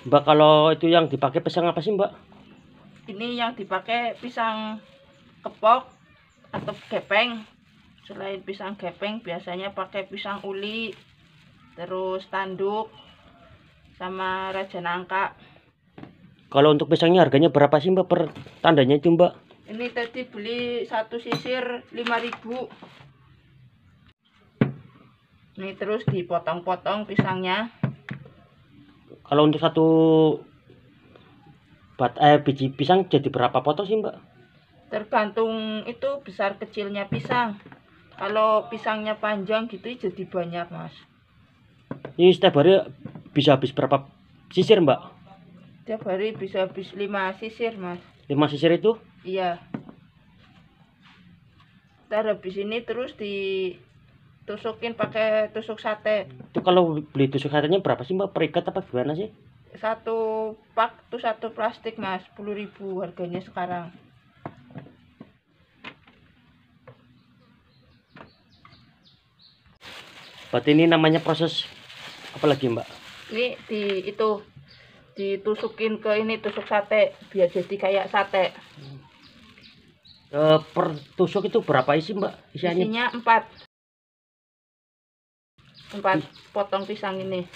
Mbak, kalau itu yang dipakai pisang apa sih, Mbak? Ini yang dipakai pisang kepok atau gepeng. Selain pisang gepeng biasanya pakai pisang uli, terus tanduk, sama raja nangka. Kalau untuk pisangnya harganya berapa sih, Mbak, per tandanya itu, Mbak? Ini tadi beli satu sisir 5.000. Ini terus dipotong-potong pisangnya. Kalau untuk satu biji pisang jadi berapa potong sih, Mbak? Tergantung itu besar kecilnya pisang. Kalau pisangnya panjang gitu jadi banyak, Mas. Ini setiap hari bisa habis berapa sisir, Mbak? Tiap hari bisa habis 5 sisir, Mas. 5 sisir itu? Iya. Ntar habis ini terus ditusukin pakai tusuk sate. Itu kalau beli tusuk satenya berapa sih, Mbak? Per ikat apa gimana sih? Satu pak tuh satu plastik, Mas. 10.000 harganya sekarang. Berarti ini namanya proses apa lagi, Mbak? Ini ditusukin ke ini tusuk sate biar jadi kayak sate. Per tusuk itu berapa isi, Mbak? Isinya 4 potong pisang ini.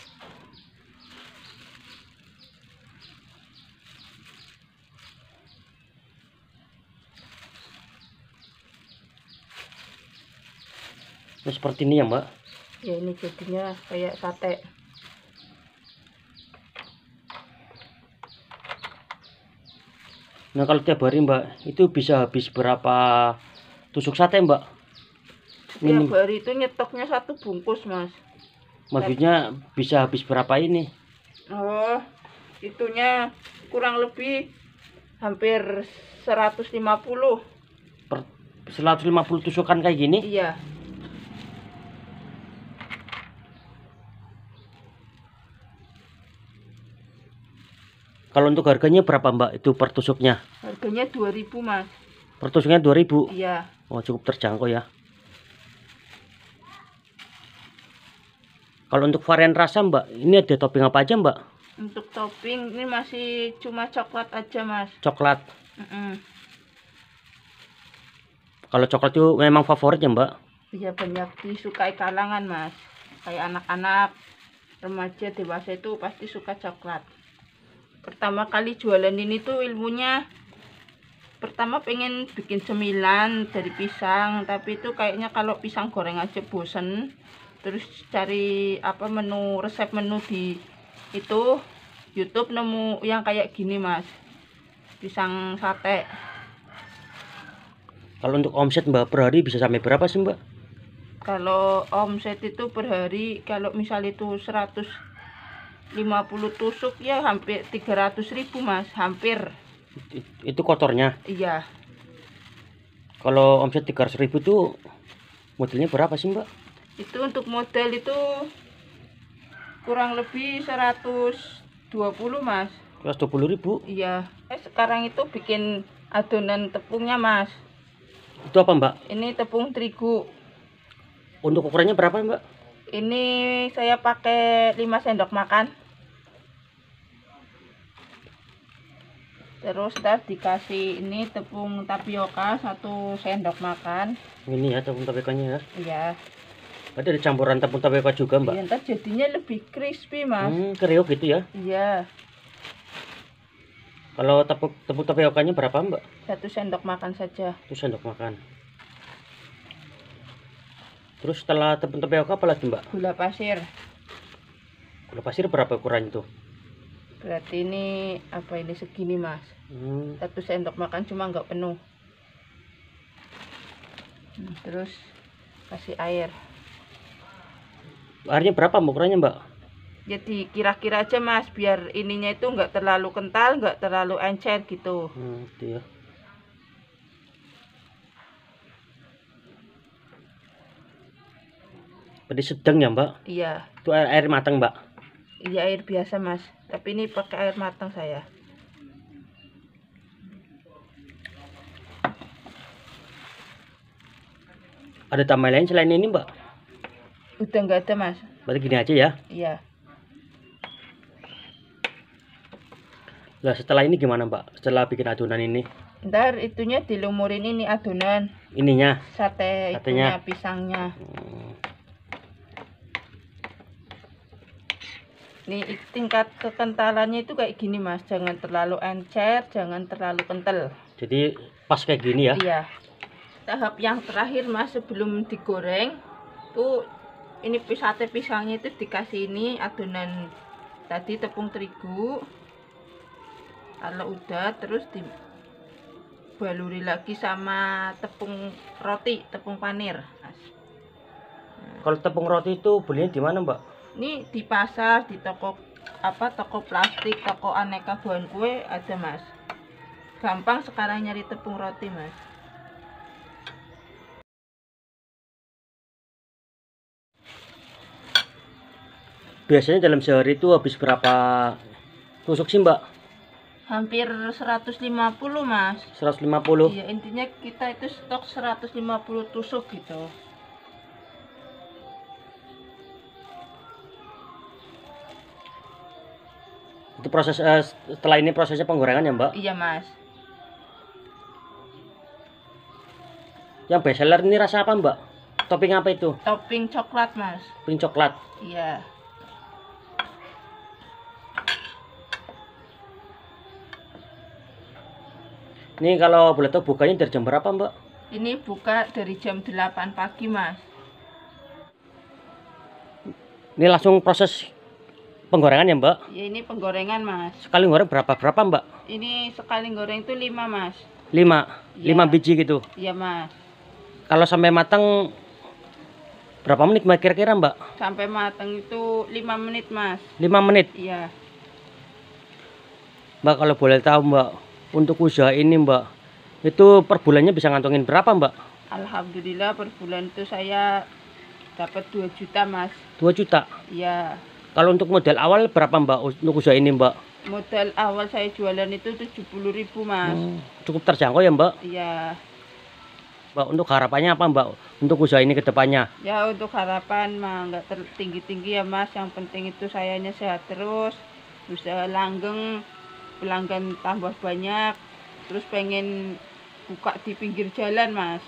Nah, seperti ini ya, Mbak. Ya ini jadinya kayak sate. Nah, kalau tiap hari, Mbak, itu bisa habis berapa tusuk sate, Mbak? Tiap hari itu nyetoknya 1 bungkus, Mas. Maksudnya bisa habis berapa ini? Oh, itunya kurang lebih hampir 150. Per 150 tusukan kayak gini? Iya. Kalau untuk harganya berapa, Mbak? Itu per tusuknya? Harganya 2.000, Mas. Per tusuknya 2.000? Iya. Oh, cukup terjangkau ya. Kalau untuk varian rasa, Mbak, ini ada topping apa aja, Mbak? Untuk topping ini masih cuma coklat aja, Mas. Coklat. Kalau coklat itu memang favorit ya, Mbak? Iya, banyak disukai kalangan, Mas. Kayak anak-anak, remaja, dewasa itu pasti suka coklat. Pertama kali jualan ini tuh ilmunya, pertama pengen bikin cemilan dari pisang, tapi itu kayaknya kalau pisang goreng aja bosen. Terus cari apa resep menu di itu YouTube, nemu yang kayak gini, Mas. Pisang sate. Kalau untuk omset, Mbak, per hari bisa sampai berapa sih, Mbak? Kalau omset itu per hari, kalau misal itu 150 tusuk ya hampir 300.000, Mas. Hampir. Itu kotornya? Iya. Kalau omset 300.000 itu modelnya berapa sih, Mbak? Itu untuk model itu kurang lebih 120, Mas. 120.000? Iya. Sekarang itu bikin adonan tepungnya, Mas. Itu apa, Mbak? Ini tepung terigu. Untuk ukurannya berapa, Mbak? Ini saya pakai 5 sendok makan. Terus ntar dikasih ini tepung tapioka 1 sendok makan. Ini ya tepung tapioka-nya ya? Iya. Ada campuran tepung tapioka juga, Mbak? Iya, ntar jadinya lebih crispy, Mas. Kriuk gitu ya? Iya. Kalau tepung tapiokanya berapa, Mbak? 1 sendok makan saja. 1 sendok makan. Terus setelah tepung tapioka apa lagi, Mbak? Gula pasir. Gula pasir berapa ukuran itu? Berarti ini apa ini segini, Mas. 1 sendok makan cuma nggak penuh. Terus kasih air. Airnya berapa ukurannya, Mbak? Jadi kira-kira aja, Mas, biar ininya itu nggak terlalu kental, nggak terlalu encer gitu. Gitu ya. Berarti sedang ya, Mbak? Iya. Itu air matang, Mbak? Iya, air biasa, Mas. Tapi ini pakai air matang saya. Ada tambah lain selain ini, Mbak? Udah nggak ada, Mas. Berarti gini aja ya? Iya. Nah, setelah ini gimana Mbak? Setelah bikin adonan ini? Ntar itunya dilumurin ini adonan Ininya? satenya, Satenya? pisangnya. Nih tingkat kekentalannya itu kayak gini Mas, jangan terlalu encer, jangan terlalu kental. Jadi pas kayak gini ya? Iya. Tahap yang terakhir Mas sebelum digoreng tuh ini sate pisangnya itu dikasih ini adonan tadi tepung terigu. Kalau udah terus dibaluri lagi sama tepung roti, tepung panir Mas. Kalau tepung roti itu belinya di mana Mbak? Ini di pasar, di toko toko plastik, toko aneka bahan kue ada Mas. Gampang sekarang nyari tepung roti Mas. Biasanya dalam sehari itu habis berapa tusuk sih Mbak? Hampir 150 Mas. 150? Iya, intinya kita itu stok 150 tusuk gitu. Itu proses setelah ini prosesnya penggorengan ya Mbak? Iya Mas. Yang best seller ini rasa apa Mbak? Topping apa itu? Topping coklat Mas. Topping coklat. Iya. Ini kalau boleh tahu bukanya dari jam berapa Mbak? Ini buka dari jam 8 pagi Mas. Ini langsung proses penggorengan ya Mbak? Ya ini penggorengan Mas. Sekali goreng berapa Mbak? Ini sekali goreng itu 5 Mas. 5? Iya. 5 biji gitu? Iya Mas. Kalau sampai matang berapa menit Mbak kira-kira Mbak? Sampai matang itu 5 menit Mas. 5 menit? Iya. Mbak kalau boleh tahu Mbak, untuk usaha ini Mbak, itu per bulannya bisa ngantongin berapa Mbak? Alhamdulillah per bulan itu saya dapat 2 juta Mas. 2 juta? Iya. Kalau untuk modal awal berapa Mbak untuk usaha ini Mbak? Modal awal saya jualan itu 70.000 Mas. Cukup terjangkau ya Mbak? Iya. Mbak, untuk harapannya apa Mbak untuk usaha ini ke depannya? Ya untuk harapan mah nggak tinggi-tinggi ya Mas. Yang penting itu sayanya sehat terus, usaha langgeng, pelanggan tambah banyak, terus pengen buka di pinggir jalan Mas.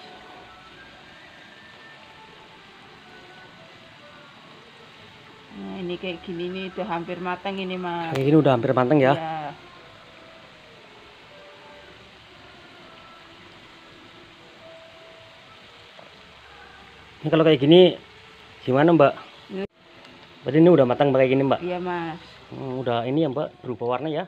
Nah ini kayak gini nih udah hampir matang ini Mas. Kayak gini udah hampir matang ya? Ya. Ini kalau kayak gini gimana Mbak? Berarti ini udah matang kayak gini Mbak? Iya Mas. Udah ini ya Mbak, berubah warna ya?